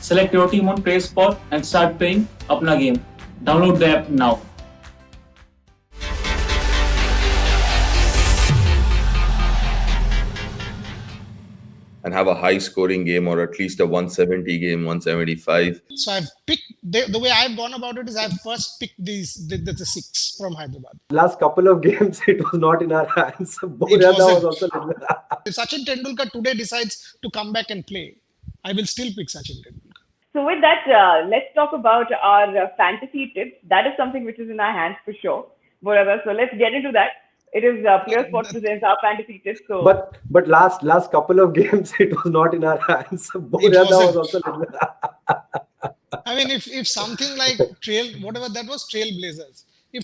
Select your team on Play Spot and start playing Apna game. Download the app now. And have a high scoring game, or at least a 170 game, 175. So I've picked, the way I've gone about it is I've first picked the six from Hyderabad. Last couple of games, it was not in our hands. Boria was also If Sachin Tendulkar today decides to come back and play, I will still pick Sachin Tendulkar. So with that, let's talk about our fantasy tips. That is something which is in our hands for sure. Whatever. So let's get into that. It is Player Sport presents our fantasy tips. So, but last couple of games, it was not in our hands. Boria was also. I mean, if something like Trailblazers. The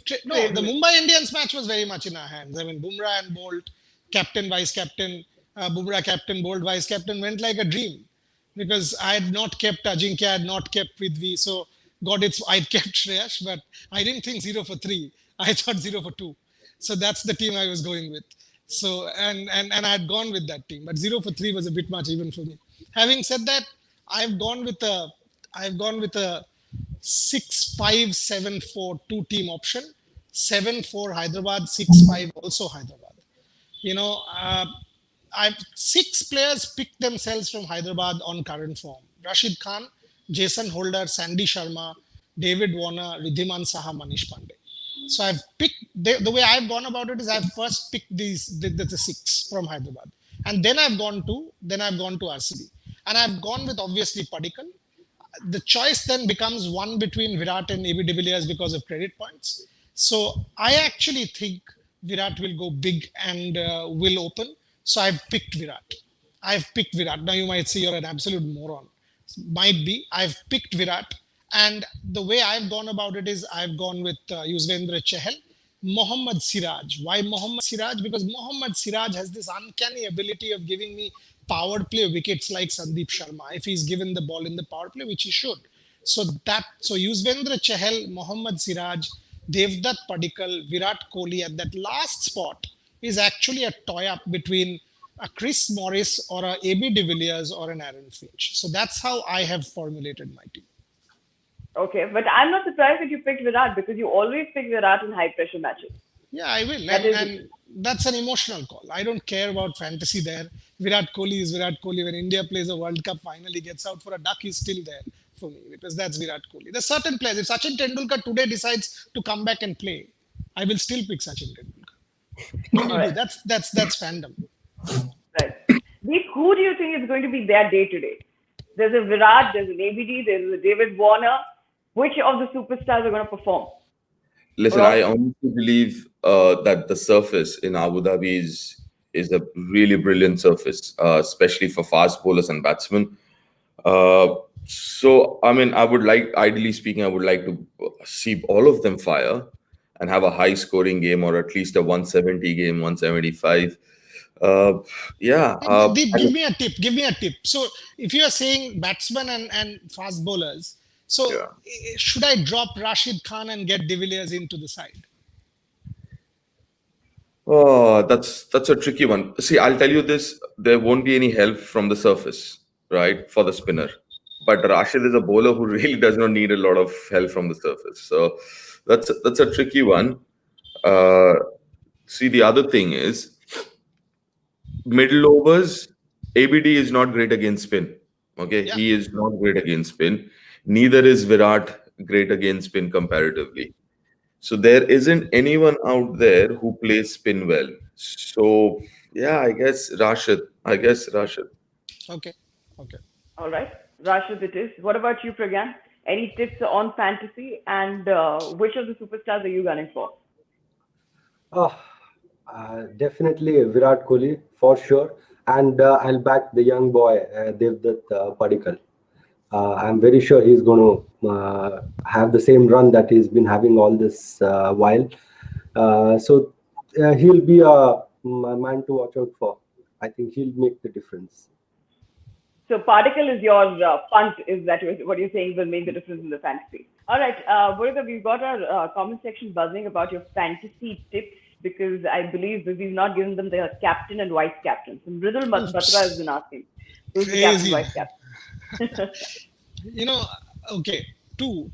Mumbai Indians match was very much in our hands. I mean, Bumrah and Bolt, captain, vice captain, Bumrah captain, Bolt vice captain, went like a dream. Because I had not kept Ajinkya, I had not kept Prithvi. So, I'd kept Shreyash, but I didn't think 0 for 3. I thought 0 for 2. So that's the team I was going with. So and I had gone with that team, but 0 for 3 was a bit much even for me. Having said that, I've gone with a 6-5-7-4 two-team option. 7-4 Hyderabad, 6-5 also Hyderabad. I've 6 players picked themselves from Hyderabad on current form. Rashid Khan, Jason Holder, Sandy Sharma, David Warner, Riddhiman Saha, Manish Pandey. So I've picked, the way I've gone about it is I've first picked the 6 from Hyderabad. And then I've gone to RCB. And I've gone with obviously Padikkal. The choice then becomes one between Virat and AB de Villiers because of credit points. So I actually think Virat will go big and will open. So I've picked Virat. Now you might say you're an absolute moron. Might be. I've picked Virat. And the way I've gone about it is I've gone with Yuzvendra Chahal, Mohammad Siraj. Why Mohammad Siraj? Because Mohammad Siraj has this uncanny ability of giving me power play wickets like Sandeep Sharma if he's given the ball in the power play, which he should. So Yuzvendra Chahal, Mohammad Siraj, Devdutt Padikkal, Virat Kohli at that last spot is actually a toy-up between a Chris Morris or a AB de Villiers or an Aaron Finch. So that's how I have formulated my team. Okay, but I'm not surprised that you picked Virat because you always pick Virat in high-pressure matches. Yeah, I will. And that's an emotional call. I don't care about fantasy there. Virat Kohli is Virat Kohli. When India plays a World Cup final, he gets out for a duck, he's still there for me because that's Virat Kohli. There's certain players. If Sachin Tendulkar today decides to come back and play, I will still pick Sachin Tendulkar. Right. That's fandom. Right. Who do you think is going to be their day today? There's a Virat, there's an ABD, there's a David Warner. Which of the superstars are going to perform? Listen, I honestly believe that the surface in Abu Dhabi is a really brilliant surface, especially for fast bowlers and batsmen. So, I mean, ideally speaking, I would like to see all of them fire and have a high scoring game, or at least a 170 game, 175. Give me a tip. So if you are saying batsmen and fast bowlers, should I drop Rashid Khan and get de Villiers into the side? Oh, that's a tricky one. See, I'll tell you this: there won't be any help from the surface, right, for the spinner. But Rashid is a bowler who really does not need a lot of help from the surface. So that's a tricky one. See, the other thing is middle overs. ABD is not great against spin. Okay, yeah. He is not great against spin. Neither is Virat great against spin comparatively. So there isn't anyone out there who plays spin well. So yeah, I guess Rashid. Okay. All right. Rashid it is. What about you, Pragyan? Any tips on fantasy, and which of the superstars are you gunning for? Definitely Virat Kohli for sure. And I'll back the young boy, Devdutt Padikkal. I'm very sure he's going to have the same run that he's been having all this while. So he'll be a man to watch out for. I think he'll make the difference. So Padikkal is your punt. Is that what you're saying will make the difference in the fantasy? All right, Boria, we've got our comment section buzzing about your fantasy tips, because I believe we've not given them their captain and vice captain. So Mridul Batra has been asking, who's the captain, vice captain? You know, okay, two.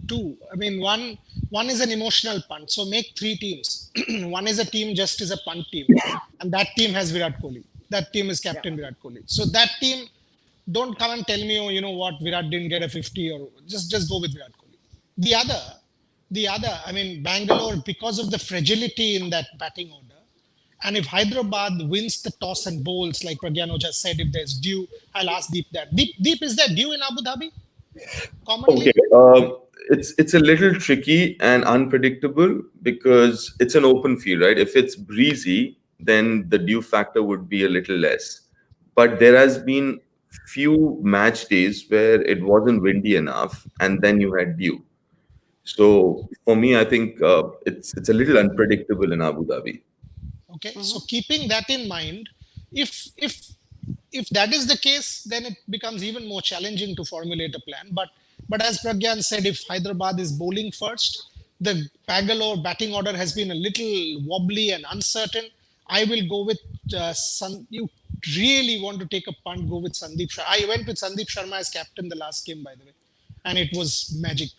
I mean, one is an emotional punt. So make three teams. One is a team just is a punt team, and that team has Virat Kohli. That team is captain Virat Kohli. So that team, don't come and tell me, oh, you know what, Virat didn't get a 50, or just go with Virat Kohli. The other, I mean, Bangalore, because of the fragility in that batting order, and if Hyderabad wins the toss and bowls, like Pragyan Ojha said, if there's dew, I'll ask Deep that. Deep, is there dew in Abu Dhabi? Okay, Commonly? it's a little tricky and unpredictable because it's an open field, right? If it's breezy, then the dew factor would be a little less. But there has been few match days where it wasn't windy enough, and then you had dew. So for me, I think it's a little unpredictable in Abu Dhabi. Okay, so keeping that in mind, if if if that is the case, then it becomes even more challenging to formulate a plan. But as Pragyan said, if Hyderabad is bowling first, the Bangalore batting order has been a little wobbly and uncertain. I will go with You really want to take a punt? Go with Sandeep Sharma. I went with Sandeep Sharma as captain the last game, by the way, and it was magic.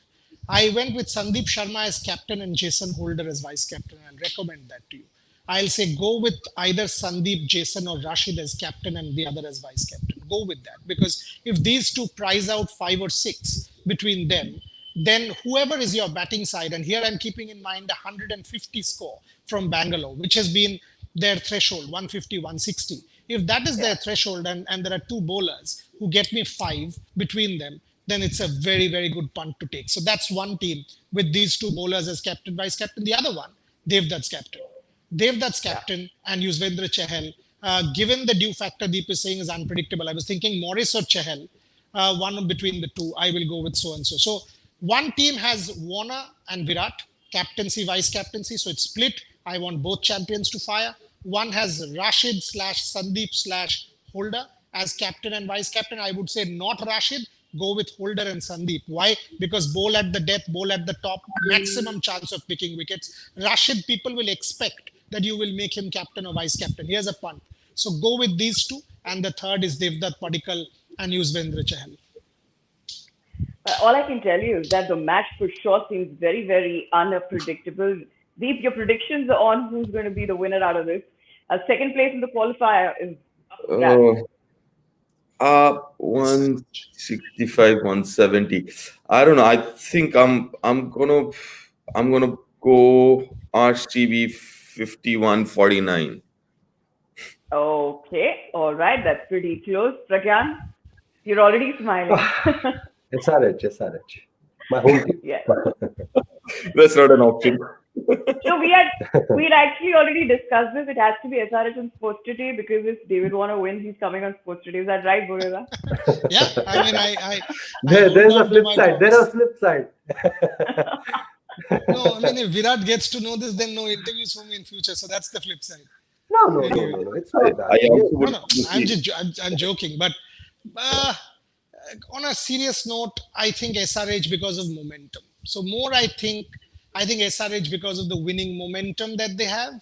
I went with Sandeep Sharma as captain and Jason Holder as vice captain. I'll recommend that to you. I'll say go with either Sandeep, Jason, or Rashid as captain and the other as vice captain. Go with that, because if these two prize out 5 or 6 between them, then whoever is your batting side, and here I'm keeping in mind the 150 score from Bangalore, which has been their threshold, 150, 160. If that is their threshold, and there are two bowlers who get me 5 between them, then it's a very, very good punt to take. So that's one team with these two bowlers as captain, vice captain. The other one, Devdutt's captain. Devdutt's captain and Yuzvendra Chahal. Given the dew factor Deep is saying is unpredictable, I was thinking Morris or Chahal. One between the two, I will go with so and so. So one team has Warner and Virat, captaincy, vice captaincy. So it's split. I want both champions to fire. One has Rashid slash Sandeep slash Holder as captain and vice captain. I would say not Rashid. Go with Holder and Sandeep. Why? Because bowl at the death, bowl at the top, maximum chance of picking wickets. Rashid, people will expect that you will make him captain or vice captain. Here's a punt. So go with these two. And the third is Devdutt Padikkal and Yuzvendra Chahal. All I can tell you is that the match for sure seems very, very unpredictable. Deep, your predictions on who's going to be the winner out of this. Second place in the qualifier is up for grabs. 165, 170. I don't know. I think I'm gonna go RCB 51-49. Okay, all right, that's pretty close. Pragyan, you're already smiling. SRH. My home team. Yes. That's not an option. So we'd actually already discussed this. It has to be SRH on Sports Today, because if David Warner wins, he's coming on Sports Today. Is that right, Boria? Yeah, I mean, There's a flip side. There's a flip side. No, I mean, if Virat gets to know this, then no interviews for me in future. So that's the flip side. No. It's not that. I'm joking. But on a serious note, I think SRH because of momentum. So more, I think SRH because of the winning momentum that they have,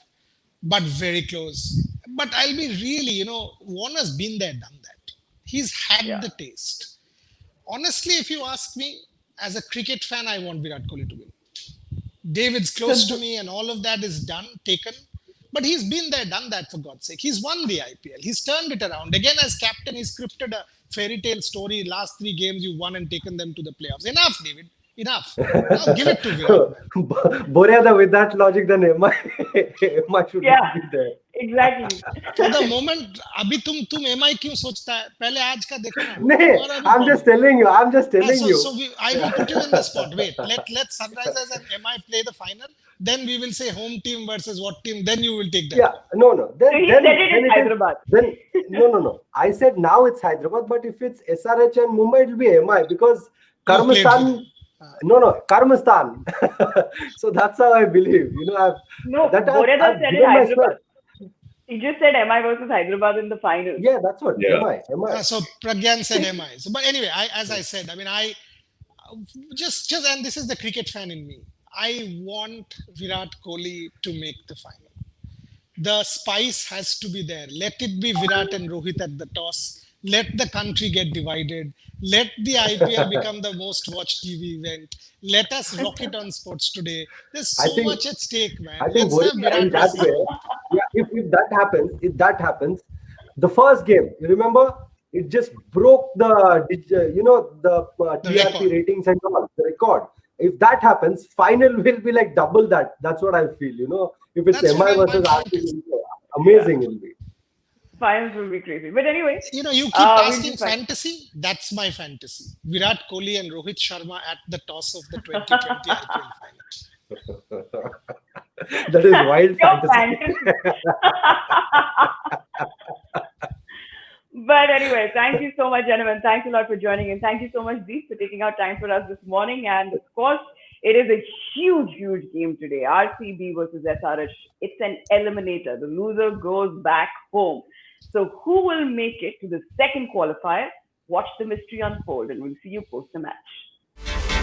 but very close. But I'll be really, Warner's been there, done that. He's had the taste. Honestly, if you ask me, as a cricket fan, I want Virat Kohli to win. David's close to me and all of that is taken. But he's been there, done that, for God's sake. He's won the IPL. He's turned it around. Again, as captain, he's scripted a fairy tale story. Last 3 games, you won and taken them to the playoffs. Enough, David. Enough. Now give it to Virat. Boria, with that logic, then MI should be there. Exactly. For the moment, अभी तुम MI क्यों सोचता है? पहले आज का देखो ना. नहीं, I'm just telling you. I will put you in the spot. Wait, let Sunrisers and MI play the final. Then we will say home team versus what team. Then you will take that. Yeah, no. So he said it in Hyderabad. No. I said now it's Hyderabad, but if it's SRH and Mumbai, it will be MI, because Karmastan. No, Karmastan. So that's how I believe. Boria said it Hyderabad. He just said MI versus Hyderabad in the final. Yeah, that's what. Yeah. MI. So Pragyan said MI. So, but anyway, as I said, I mean, just and this is the cricket fan in me. I want Virat Kohli to make the final. The spice has to be there. Let it be Virat and Rohit at the toss. let the country get divided, let the IPL become the most watched TV event, let us rock it on Sports Today. There's I so think- much at stake, man. I think Let's have Boria, in Virat that versus way, yeah, if that happens, the first game, you remember, it just broke the TRP record. ratings and all, the record. If that happens, final will be like double that. That's what I feel. If it's That's MI what my versus point RCB, is. amazing it'll be. Finals will be crazy. But anyway, You keep we'll asking be fine. fantasy. That's my fantasy. Virat Kohli and Rohit Sharma at the toss of the 2020 IPL final. That is wild Your fantasy. But anyway, thank you so much, gentlemen. Thanks a lot for joining in. Thank you so much, Deep, for taking out time for us this morning. And of course, it is a huge, huge game today. RCB versus SRH. It's an eliminator. The loser goes back home. So who will make it to the second qualifier? Watch the mystery unfold, and we'll see you post the match.